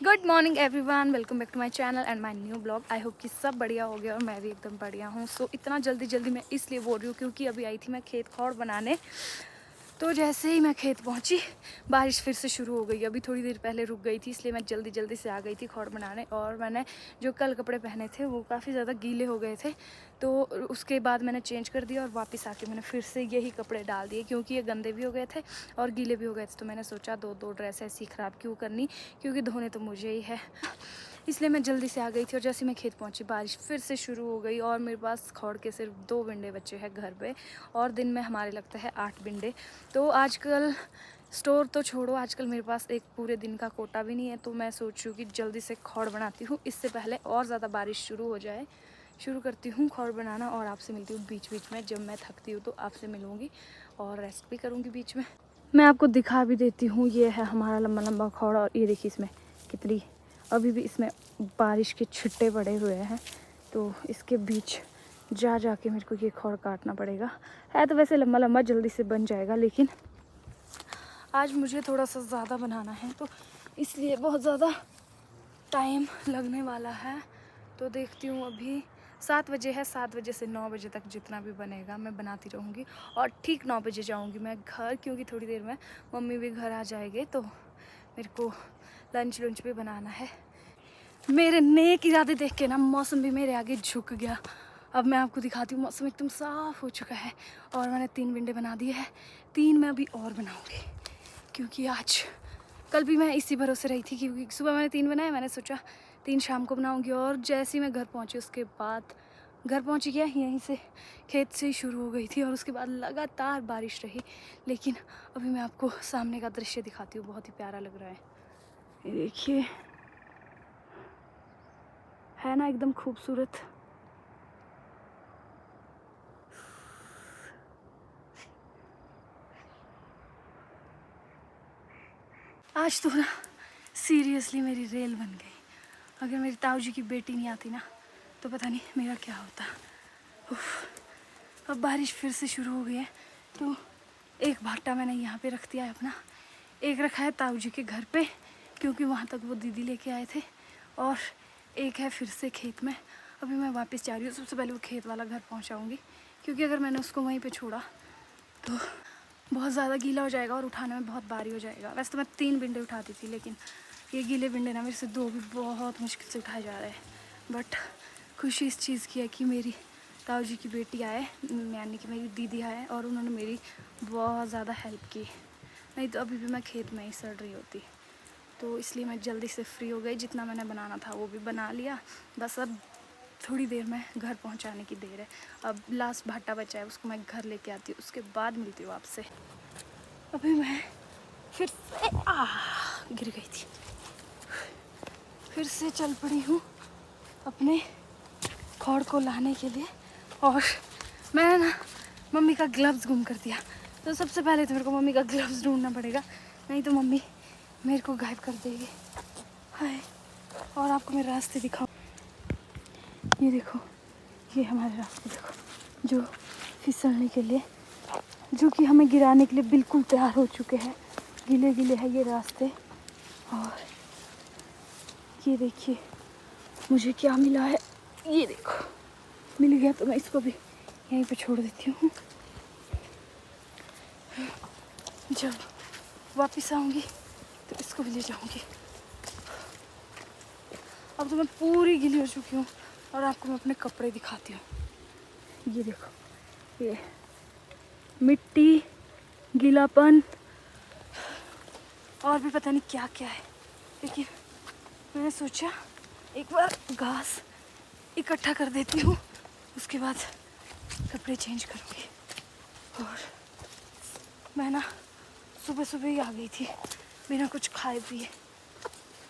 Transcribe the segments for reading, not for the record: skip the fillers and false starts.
Good morning everyone, welcome back to my channel and my new blog. I hope कि सब बढ़िया हो गया और मैं भी एकदम बढ़िया हूँ। सो इतना जल्दी मैं इसलिए बोल रही हूँ क्योंकि अभी आई थी मैं खेत खौड़ बनाने। तो जैसे ही मैं खेत पहुँची बारिश फिर से शुरू हो गई। अभी थोड़ी देर पहले रुक गई थी, इसलिए मैं जल्दी से आ गई थी खौड़ बनाने। और मैंने जो कल कपड़े पहने थे वो काफ़ी ज़्यादा गीले हो गए थे, तो उसके बाद मैंने चेंज कर दिया और वापस आके मैंने फिर से यही कपड़े डाल दिए क्योंकि ये गंदे भी हो गए थे और गीले भी हो गए थे। तो मैंने सोचा दो ड्रेस ऐसी ख़राब क्यों करनी, क्योंकि धोने तो मुझे ही है, इसलिए मैं जल्दी से आ गई थी। और जैसे मैं खेत पहुंची बारिश फिर से शुरू हो गई और मेरे पास खौड़ के सिर्फ 2 बिंडे बचे हैं घर पे, और दिन में हमारे लगता है 8 बिंडे। तो आजकल स्टोर तो छोड़ो, आजकल मेरे पास एक पूरे दिन का कोटा भी नहीं है। तो मैं सोच रही हूँ कि जल्दी से खौड़ बनाती हूँ, इससे पहले और ज़्यादा बारिश शुरू हो जाए। शुरू करती हूँ खौड़ बनाना और आपसे मिलती हूँ बीच में। जब मैं थकती हूँ तो आपसे मिलूँगी और रेस्ट भी करूँगी बीच में। मैं आपको दिखा भी देती हूँ, ये है हमारा लंबा खौड़। और ये देखिए इसमें कितनी, अभी भी इसमें बारिश के छिट्टे पड़े हुए हैं। तो इसके बीच जाके मेरे को ये खौड़ काटना पड़ेगा। है तो वैसे लंबा जल्दी से बन जाएगा, लेकिन आज मुझे थोड़ा सा ज़्यादा बनाना है तो इसलिए बहुत ज़्यादा टाइम लगने वाला है। तो देखती हूँ, अभी 7 बजे है, 7 बजे से 9 बजे तक जितना भी बनेगा मैं बनाती रहूँगी। और ठीक 9 बजे जाऊँगी मैं घर, क्योंकि थोड़ी देर में मम्मी भी घर आ जाएंगे तो मेरे को लंच भी बनाना है। मेरे नेक इरादे देख के ना मौसम भी मेरे आगे झुक गया। अब मैं आपको दिखाती हूँ, मौसम एकदम साफ़ हो चुका है और मैंने 3 बिंडे बना दिए हैं। 3 मैं अभी और बनाऊँगी क्योंकि आज कल भी मैं इसी भरोसे रही थी, क्योंकि सुबह मैंने 3 बनाए, मैंने सोचा 3 शाम को बनाऊंगी। और जैसे ही मैं घर पहुंची उसके बाद घर पहुंची क्या यहीं से खेत से ही शुरू हो गई थी और उसके बाद लगातार बारिश रही। लेकिन अभी मैं आपको सामने का दृश्य दिखाती हूँ, बहुत ही प्यारा लग रहा है। ये देखिए, है ना एकदम खूबसूरत। आज तो ना सीरियसली मेरी रेल बन गई। अगर मेरी ताऊ जी की बेटी नहीं आती ना तो पता नहीं मेरा क्या होता। अब बारिश फिर से शुरू हो गई है तो एक भाटा मैंने यहाँ पे रख दिया है अपना, एक रखा है ताऊ जी के घर पे क्योंकि वहाँ तक वो दीदी लेके आए थे, और एक है फिर से खेत में। अभी मैं वापस जा रही हूँ, सबसे पहले वो खेत वाला घर पहुँचाऊँगी क्योंकि अगर मैंने उसको वहीं पे छोड़ा तो बहुत ज़्यादा गीला हो जाएगा और उठाने में बहुत भारी हो जाएगा। वैसे तो मैं 3 बिंडे उठाती थी, लेकिन ये गीले बिंडे ना मेरे से 2 भी बहुत मुश्किल से उठाए जा रहे हैं। बट खुशी इस चीज़ की है कि मेरी ताऊ जी की बेटी आए, यानी कि मेरी दीदी आए, और उन्होंने मेरी बहुत ज़्यादा हेल्प की। नहीं तो अभी भी मैं खेत में ही सड़ रही होती। तो इसलिए मैं जल्दी से फ्री हो गई, जितना मैंने बनाना था वो भी बना लिया। बस अब थोड़ी देर में घर पहुंचाने की देर है। अब लास्ट भाटा बचा है, उसको मैं घर लेके आती हूँ, उसके बाद मिलती हूँ आपसे। अभी मैं फिर से गिर गई थी, फिर से चल पड़ी हूँ अपने खौड़ को लाने के लिए। और मैंने ना मम्मी का ग्लव्स गुम कर दिया, तो सबसे पहले तो मेरे को मम्मी का ग्लव्स ढूंढना पड़ेगा, नहीं तो मम्मी मेरे को गायब कर देगी। हाय, और आपको मेरे रास्ते दिखाऊं, ये देखो, ये हमारे रास्ते देखो जो फिसलने के लिए, जो कि हमें गिराने के लिए बिल्कुल तैयार हो चुके हैं। गीले हैं ये रास्ते। और ये देखिए मुझे क्या मिला है, ये देखो मिल गया, तो मैं इसको भी यहीं पे छोड़ देती हूँ। जब वापस आऊँगी तो इसको भी ले जाऊँगी। अब तो मैं पूरी गीली हो चुकी हूँ और आपको मैं अपने कपड़े दिखाती हूँ। ये देखो, ये मिट्टी, गीलापन और भी पता नहीं क्या क्या है, लेकिन मैंने सोचा एक बार घास इकट्ठा कर देती हूँ, उसके बाद कपड़े चेंज करूँगी। और मैं ना सुबह ही आ गई थी बिना कुछ खाए पिए,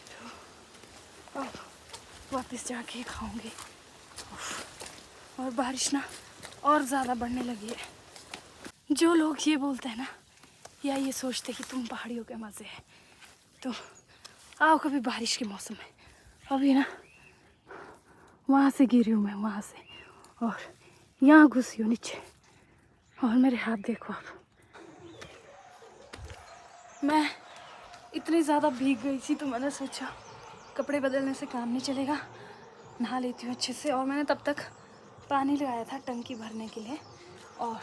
तो अब वापस जाके खाऊंगी। और बारिश ना और ज़्यादा बढ़ने लगी है। जो लोग ये बोलते हैं ना या ये सोचते कि तुम पहाड़ियों के मज़े है, तो आओ कभी बारिश के मौसम में। अभी ना वहाँ से गिरी हूँ मैं, वहाँ से, और यहाँ घुसी हूँ नीचे, और मेरे हाथ देखो आप। मैं इतनी ज़्यादा भीग गई थी तो मैंने सोचा कपड़े बदलने से काम नहीं चलेगा, नहा लेती हूँ अच्छे से। और मैंने तब तक पानी लगाया था टंकी भरने के लिए, और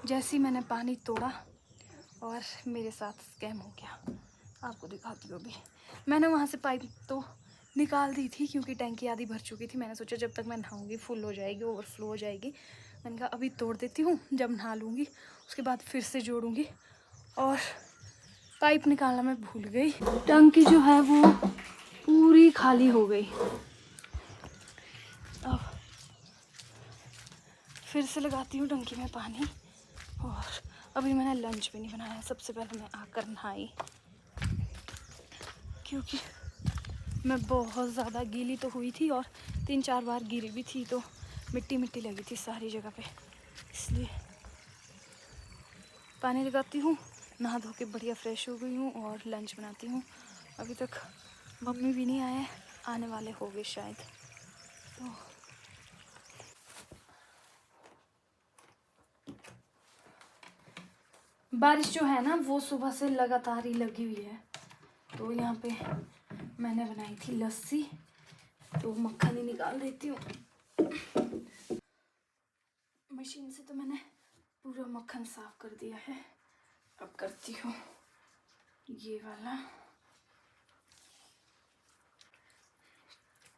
जैसे ही मैंने पानी तोड़ा और मेरे साथ स्कैम हो गया। आपको दिखाती हूँ अभी। मैंने वहाँ से पाइप तो निकाल दी थी क्योंकि टंकी आधी भर चुकी थी। मैंने सोचा जब तक मैं नहाऊंगी फुल हो जाएगी, ओवरफ्लो हो जाएगी। मैंने कहा अभी तोड़ देती हूँ, जब नहा लूँगी उसके बाद फिर से जोड़ूँगी। और पाइप निकालना मैं भूल गई। टंकी जो है वो पूरी खाली हो गई। अब फिर से लगाती हूँ टंकी में पानी। और अभी मैंने लंच भी नहीं बनाया। सबसे पहले मैं आकर नहाई क्योंकि मैं बहुत ज़्यादा गीली तो हुई थी और 3-4 बार गिरी भी थी, तो मिट्टी मिट्टी लगी थी सारी जगह पे। इसलिए पानी लगाती हूँ, नहा धो के बढ़िया फ्रेश हो गई हूँ और लंच बनाती हूँ। अभी तक मम्मी भी नहीं आए, आने वाले हो गए शायद। तो बारिश जो है ना वो सुबह से लगातार ही लगी हुई है। तो यहाँ पे मैंने बनाई थी लस्सी, तो मक्खन ही निकाल देती हूँ। मशीन से तो मैंने पूरा मक्खन साफ कर दिया है। अब करती हूँ ये वाला।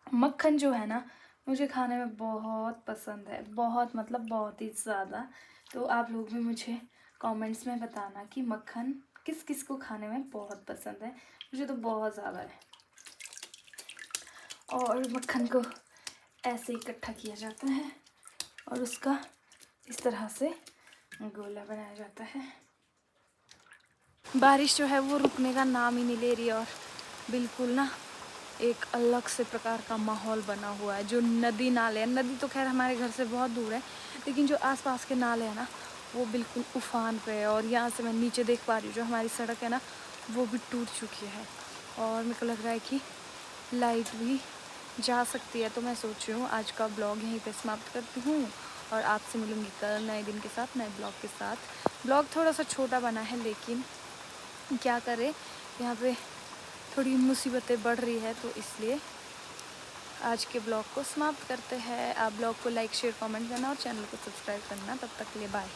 मक्खन जो है ना मुझे खाने में बहुत पसंद है, बहुत मतलब बहुत ही ज़्यादा। तो आप लोग भी मुझे कमेंट्स में बताना कि मक्खन किस किस को खाने में बहुत पसंद है। मुझे तो बहुत ज़्यादा है। और मक्खन को ऐसे इकट्ठा किया जाता है और उसका इस तरह से गोला बनाया जाता है। बारिश जो है वो रुकने का नाम ही नहीं ले रही है और बिल्कुल ना एक अलग से प्रकार का माहौल बना हुआ है। जो नदी नाले हैं, नदी तो खैर हमारे घर से बहुत दूर है, लेकिन जो आसपास के नाले हैं ना वो बिल्कुल उफान पे है। और यहाँ से मैं नीचे देख पा रही हूँ जो हमारी सड़क है ना वो भी टूट चुकी है और मेरे को लग रहा है कि लाइट भी जा सकती है। तो मैं सोच रही हूँ आज का ब्लॉग यहीं पे समाप्त करती हूँ और आपसे मिलूँगी कल नए दिन के साथ, नए ब्लॉग के साथ। ब्लॉग थोड़ा सा छोटा बना है लेकिन क्या करें, यहाँ पे थोड़ी मुसीबतें बढ़ रही है, तो इसलिए आज के ब्लॉग को समाप्त करते हैं। आप ब्लॉग को लाइक शेयर कमेंट करना और चैनल को सब्सक्राइब करना। तब तक के लिए बाय।